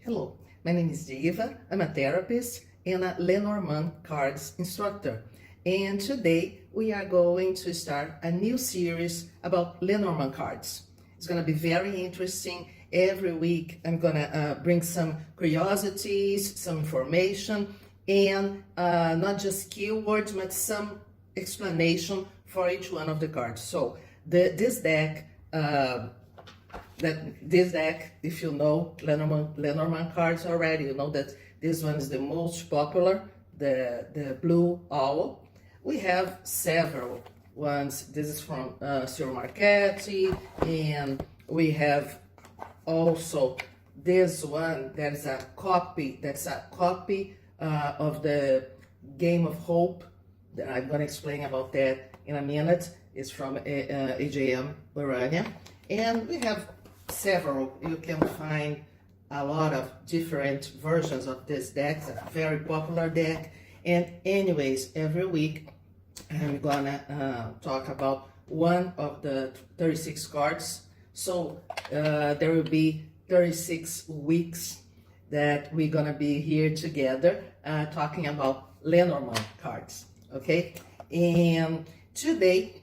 Hello, my name is Diva. I'm a therapist and a Lenormand cards instructor. And today we are going to start a new series about Lenormand cards. It's going to be very interesting. Every week I'm going to bring some curiosities, some information, and not just keywords, but some explanation for each one of the cards. So this deck, if you know Lenormand cards already, you know that this one is the most popular, the blue owl. We have several ones. This is from Cavalcanti, and we have also this one that is a copy. That's a copy of the Game of Hope. I'm going to explain about that in a minute. It's from AJM Urania, and we have several. You can find a lot of different versions of this deck. It's a very popular deck. And anyways, every week I'm gonna talk about one of the 36 cards. So there will be 36 weeks that we're gonna be here together talking about Lenormand cards, okay? And today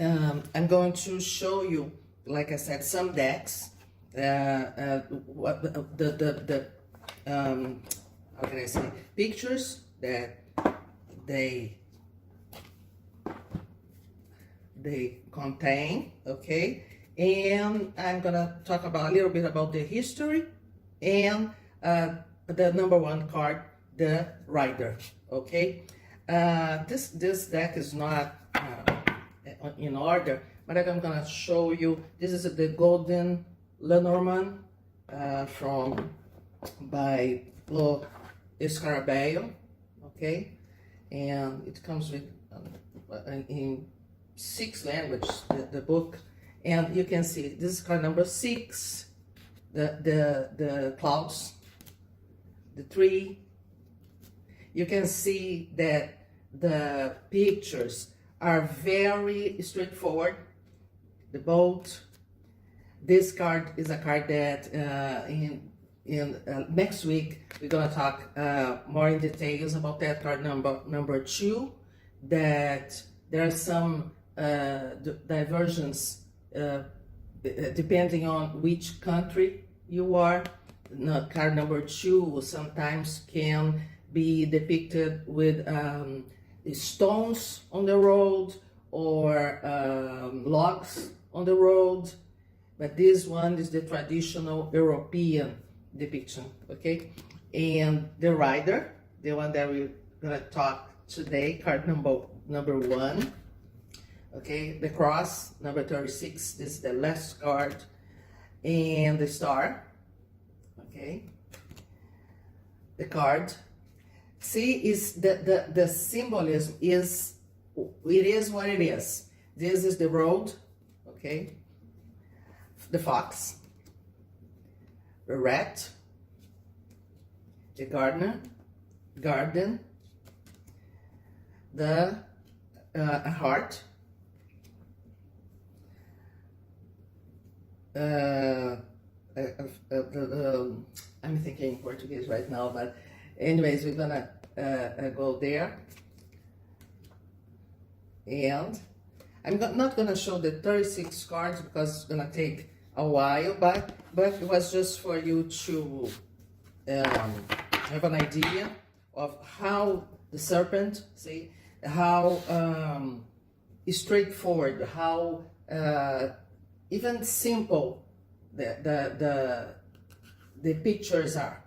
I'm going to show you, like I said, some decks. How can I say? Pictures that they contain, okay? And I'm gonna talk about a little bit about the history and the number one card, the Rider, okay? This deck is not in order, but I'm gonna show you. This is the Golden Lenormand by Lo Escarabello, okay? And it comes with in 6 languages, the book, and you can see this is card number 6, the clouds, the tree. You can see that the pictures are very straightforward. The boat. This card is a card that next week we're gonna talk more in details about that card number 2. That there are some diversions depending on which country you are. Card number 2 sometimes can be depicted with stones on the road or logs on the road, but this one is the traditional European depiction, okay? And the Rider, the one that we're gonna talk today, card number 1, okay? The Cross, number 36, this is the last card, and the Star, okay? The card. See, is the symbolism is, it is what it is. This is the road, okay? The fox, the rat, the garden, the heart, I'm thinking in Portuguese right now, but anyways, we're gonna go there. And I'm not gonna show the 36 cards because it's gonna take a while, but it was just for you to have an idea of how the serpent, see, how straightforward, how even simple the pictures are,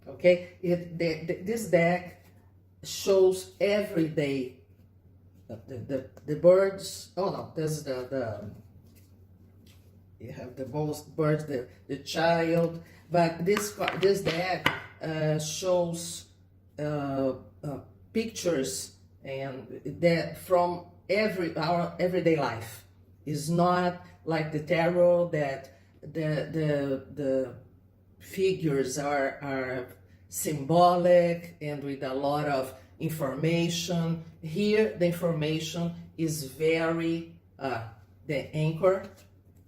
okay? This deck shows every day the birds. Oh no, there's you have the birds, the child, but this deck shows pictures and that from our everyday life. Is not like the tarot that the figures are symbolic and with a lot of information. Here the information is very the anchor,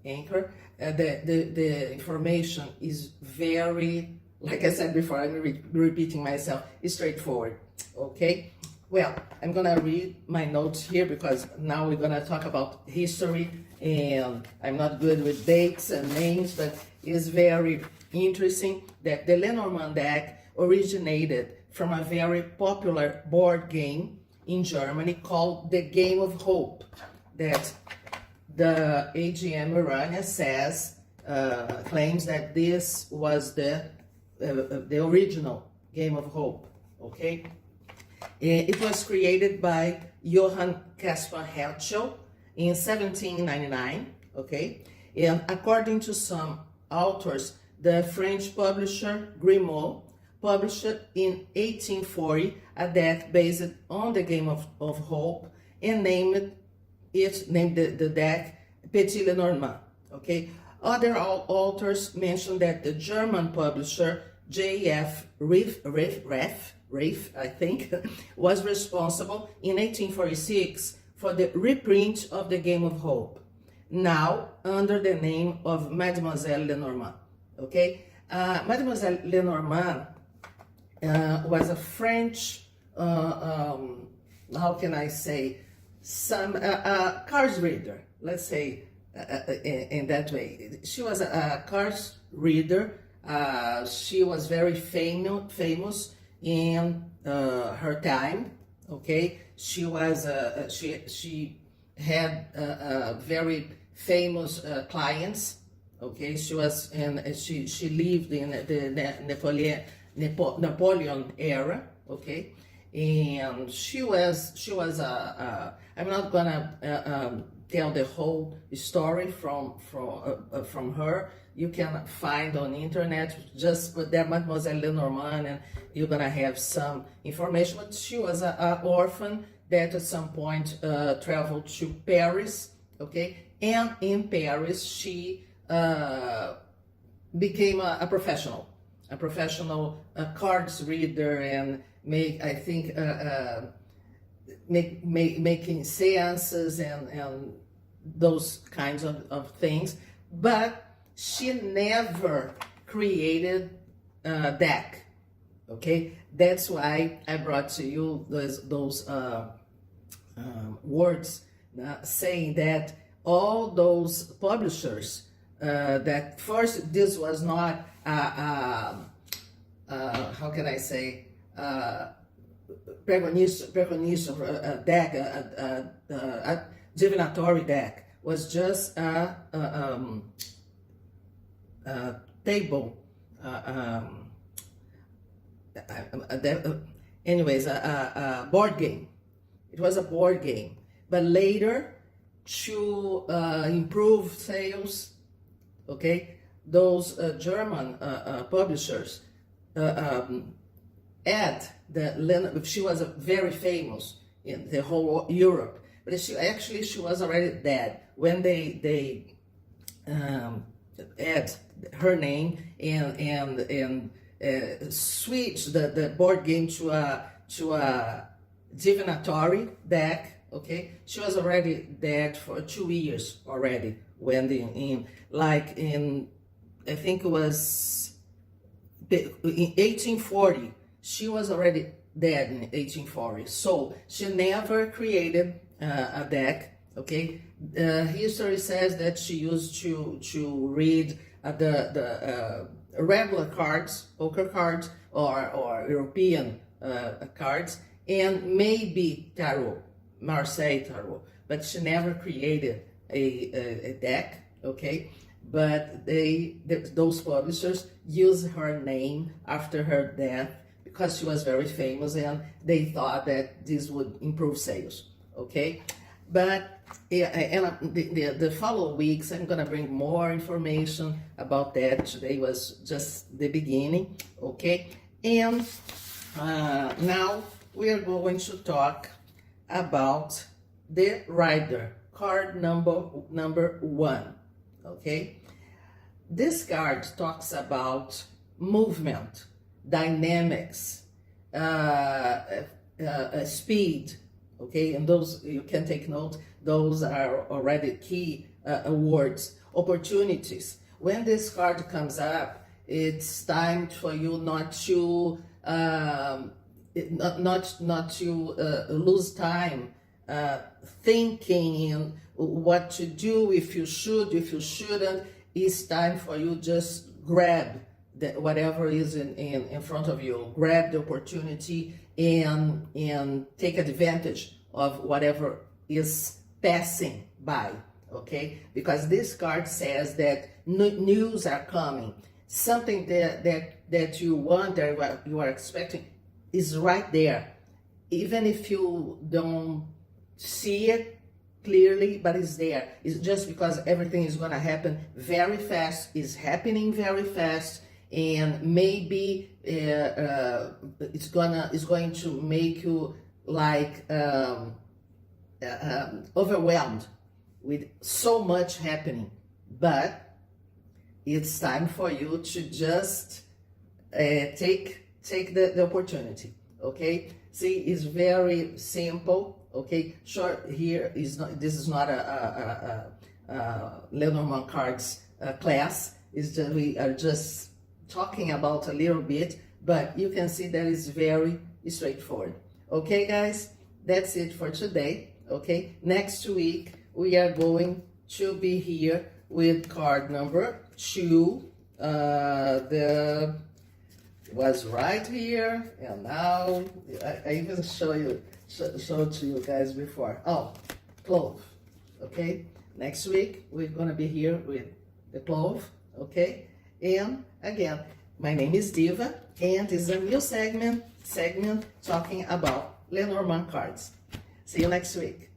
the information is very like I said before, I'm repeating myself, it's straightforward, okay? Well, I'm gonna read my notes here because now we're gonna talk about history, and I'm not good with dates and names, but it's very interesting that the Lenormand deck originated from a very popular board game in Germany called the Game of Hope, that the AGM Urania says, claims that this was the original Game of Hope, okay? It was created by Johann Caspar Herschel in 1799, okay? And according to some authors, the French publisher Grimaud published in 1840 a deck based on the Game of Hope and named the deck Petit Lenormand, okay? Other authors mentioned that the German publisher J.F. Reif, I think, was responsible in 1846 for the reprint of the Game of Hope, now under the name of Mademoiselle Lenormand, okay? Mademoiselle Lenormand was a French, how can I say, some cards reader, let's say in that way. She was a cards reader. She was very famous in her time, okay? She was she had very famous clients, okay? She was she lived in the Napoleon era, okay? And she was I'm not gonna tell the whole story from her. You can find on the internet, just put there Mademoiselle Lenormand and you're gonna have some information. But she was an orphan that at some point traveled to Paris, okay? And in Paris, she became a professional cards reader and making seances and those kinds of things. But she never created a deck, okay? That's why I brought to you those words saying that all those publishers, that first this was not, how can I say, preconized deck, a divinatory deck, was just a table, anyways, a board game. It was a board game, but later to improve sales, okay, those German publishers add she was very famous in the whole Europe, but she was already dead when they add her name and switch the board game to a divinatory deck, okay? She was already dead for 2 years already when I think it was in 1840. She was already dead in 1840, so she never created a deck, okay? History says that she used to read the regular cards, poker cards, or European cards, and maybe tarot, Marseille tarot, but she never created a deck, okay? But those publishers use her name after her death because she was very famous and they thought that this would improve sales, okay? But and the following weeks, I'm gonna bring more information about that. Today was just the beginning, okay? And now we are going to talk about the rider, card number 1, okay? This card talks about movement, dynamics, speed, okay? And those, you can take note, those are already key words. Opportunities. When this card comes up, it's time for you not to lose time thinking in what to do, if you should, if you shouldn't. It's time for you just grab whatever is in front of you, grab the opportunity and take advantage of whatever is passing by, okay? Because this card says that news are coming. Something that you want, that you are expecting, is right there. Even if you don't see it clearly, but it's there. It's just because everything is going to happen very fast, is happening very fast, and maybe it's going to make you like overwhelmed with so much happening. But it's time for you to just take the opportunity, okay? See, it's very simple, okay? Sure, here is not, this is not a Lenormand cards class. It's just, we are just talking about a little bit, but you can see that it's very straightforward. Okay, guys, that's it for today, okay? Next week, we are going to be here with card number 2. The was right here, and now I even showed to you guys before. Oh, clove, okay? Next week, we're gonna be here with the clove, okay? And again, my name is Diva, and it's a new segment talking about Lenormand cards. See you next week.